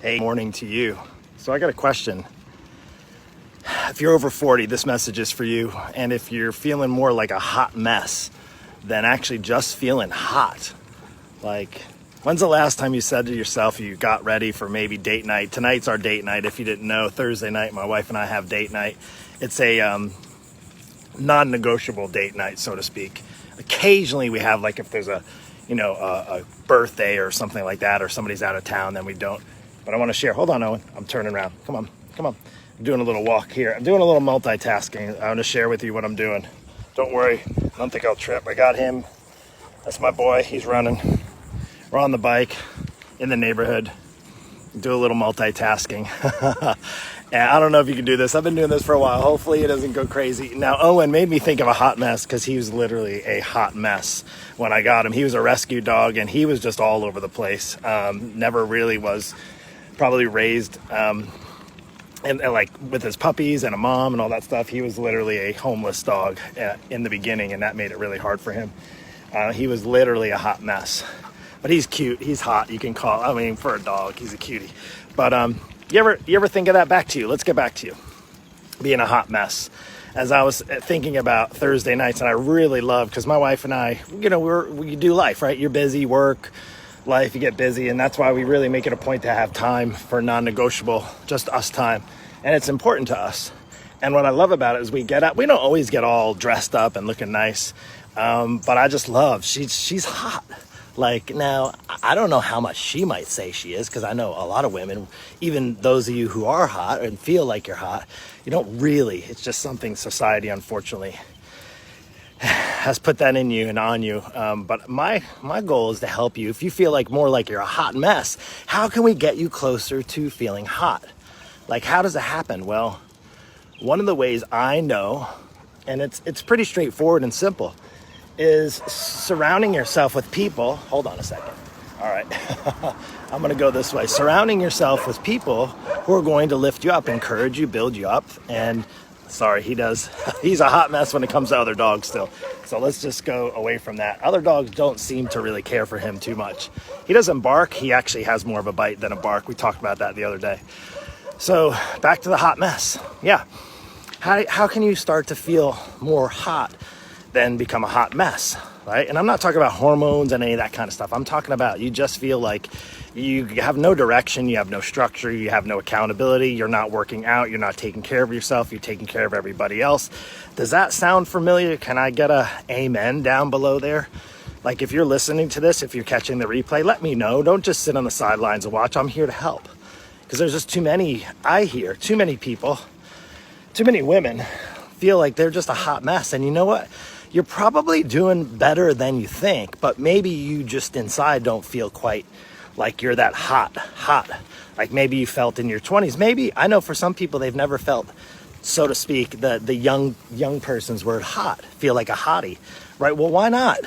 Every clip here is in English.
Hey, morning to you. So I got a question. If you're over 40, this message is for you. And if you're feeling more like a hot mess than actually just feeling hot, like when's the last time you said to yourself you got ready for maybe date night? Tonight's our date night. If you didn't know, Thursday night, my wife and I have date night. It's a non-negotiable date night, so to speak. Occasionally we have, like, if there's a birthday or something like that, or somebody's out of town, then we don't. But I want to share. Hold on, Owen. I'm turning around. Come on. I'm doing a little walk here. I'm doing a little multitasking. I want to share with you what I'm doing. Don't worry. I don't think I'll trip. I got him. That's my boy. He's running. We're on the bike in the neighborhood. Do a little multitasking. And I don't know if you can do this. I've been doing this for a while. Hopefully it doesn't go crazy. Now, Owen made me think of a hot mess because he was literally a hot mess when I got him. He was a rescue dog and he was just all over the place. Never really was probably raised and like with his puppies and a mom and all that stuff. He was literally a homeless dog in the beginning, and that made it really hard for him. He was literally a hot mess. But he's cute. He's hot. You can call. I mean, for a dog, he's a cutie. But you ever think of that? Back to you. Let's get back to you. Being a hot mess. As I was thinking about Thursday nights, and I really love, because my wife and I, we do life, right? You're busy, work, life, you get busy, and that's why we really make it a point to have time for non-negotiable, just us time. And it's important to us. And what I love about it is we get out. We don't always get all dressed up and looking nice, but I just love. She's hot. Like, now, I don't know how much she might say she is, because I know a lot of women, even those of you who are hot and feel like you're hot, you don't really. It's just something society, unfortunately, has put that in you and on you. But my goal is to help you. If you feel like more like you're a hot mess, how can we get you closer to feeling hot? Like, how does it happen? Well, one of the ways I know, and it's pretty straightforward and simple, is surrounding yourself with people. Hold on a second. All right. I'm going to go this way. Surrounding yourself with people who are going to lift you up, encourage you, build you up. And sorry, he's a hot mess when it comes to other dogs still. So let's just go away from that. Other dogs don't seem to really care for him too much. He doesn't bark. He actually has more of a bite than a bark. We talked about that the other day. So back to the hot mess. Yeah. How can you start to feel more hot than become a hot mess, right? And I'm not talking about hormones and any of that kind of stuff. I'm talking about you just feel like you have no direction, you have no structure, you have no accountability, you're not working out, you're not taking care of yourself, you're taking care of everybody else. Does that sound familiar? Can I get a amen down below there? Like, if you're listening to this, if you're catching the replay, let me know. Don't just sit on the sidelines and watch. I'm here to help. Because there's just too many people, too many women feel like they're just a hot mess. And you know what? You're probably doing better than you think, but maybe you just inside don't feel quite like you're that hot, like maybe you felt in your 20s. Maybe, I know for some people, they've never felt, so to speak, the young person's word hot, feel like a hottie, right? Well, why not?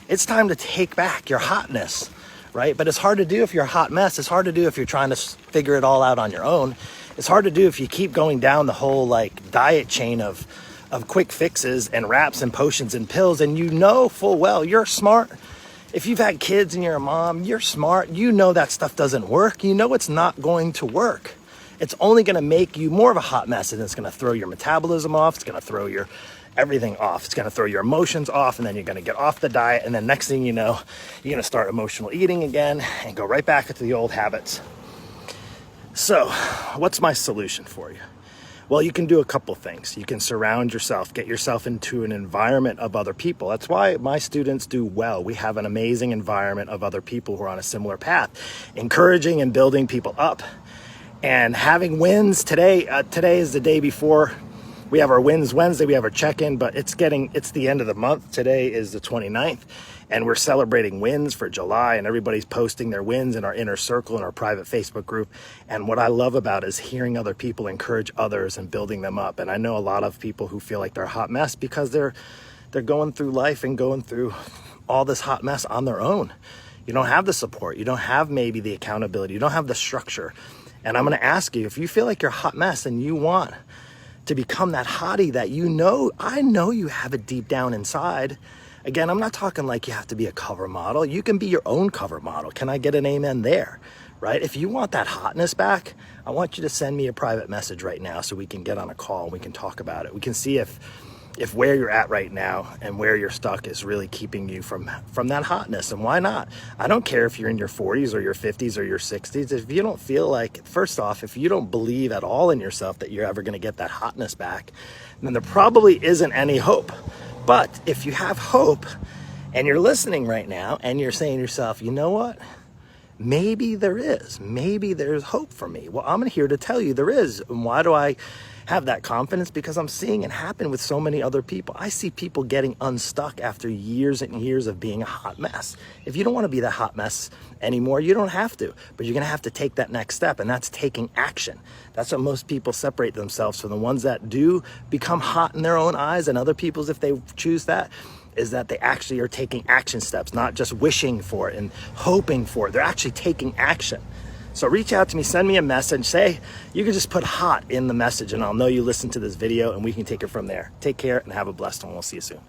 It's time to take back your hotness, right? But it's hard to do if you're a hot mess. It's hard to do if you're trying to figure it all out on your own. It's hard to do if you keep going down the whole like diet chain of quick fixes and wraps and potions and pills, and you know full well, you're smart. If you've had kids and you're a mom, you're smart. You know that stuff doesn't work. You know it's not going to work. It's only going to make you more of a hot mess, and it's going to throw your metabolism off. It's going to throw your everything off. It's going to throw your emotions off, and then you're going to get off the diet, and then next thing you know, you're going to start emotional eating again and go right back into the old habits. So, what's my solution for you? Well, you can do a couple things. You can surround yourself, get yourself into an environment of other people. That's why my students do well. We have an amazing environment of other people who are on a similar path, encouraging and building people up and having wins. Today is the day before we have our wins Wednesday. We have our check-in, but it's the end of the month. Today is the 29th. And we're celebrating wins for July, and everybody's posting their wins in our inner circle in our private Facebook group. And what I love about it is hearing other people encourage others and building them up. And I know a lot of people who feel like they're a hot mess because they're going through life and going through all this hot mess on their own. You don't have the support. You don't have maybe the accountability. You don't have the structure. And I'm going to ask you, if you feel like you're a hot mess and you want to become that hottie that I know you have it deep down inside. Again, I'm not talking like you have to be a cover model. You can be your own cover model. Can I get an amen there? right? If you want that hotness back, I want you to send me a private message right now so we can get on a call and we can talk about it. We can see if where you're at right now and where you're stuck is really keeping you from that hotness. And why not? I don't care if you're in your 40s or your 50s or your 60s. If you don't feel like, first off, if you don't believe at all in yourself that you're ever going to get that hotness back, then there probably isn't any hope. But if you have hope and you're listening right now and you're saying to yourself, you know what? Maybe there is. Maybe there's hope for me. Well, I'm here to tell you there is. And why do I have that confidence? Because I'm seeing it happen with so many other people. I see people getting unstuck after years and years of being a hot mess. If you don't want to be that hot mess anymore, you don't have to. But you're going to have to take that next step, and that's taking action. That's what most people separate themselves from. The ones that do become hot in their own eyes, and other people's, if they choose that, is that they actually are taking action steps, not just wishing for it and hoping for it. They're actually taking action. So reach out to me, send me a message, say, you can just put hot in the message and I'll know you listened to this video and we can take it from there. Take care and have a blessed one. We'll see you soon.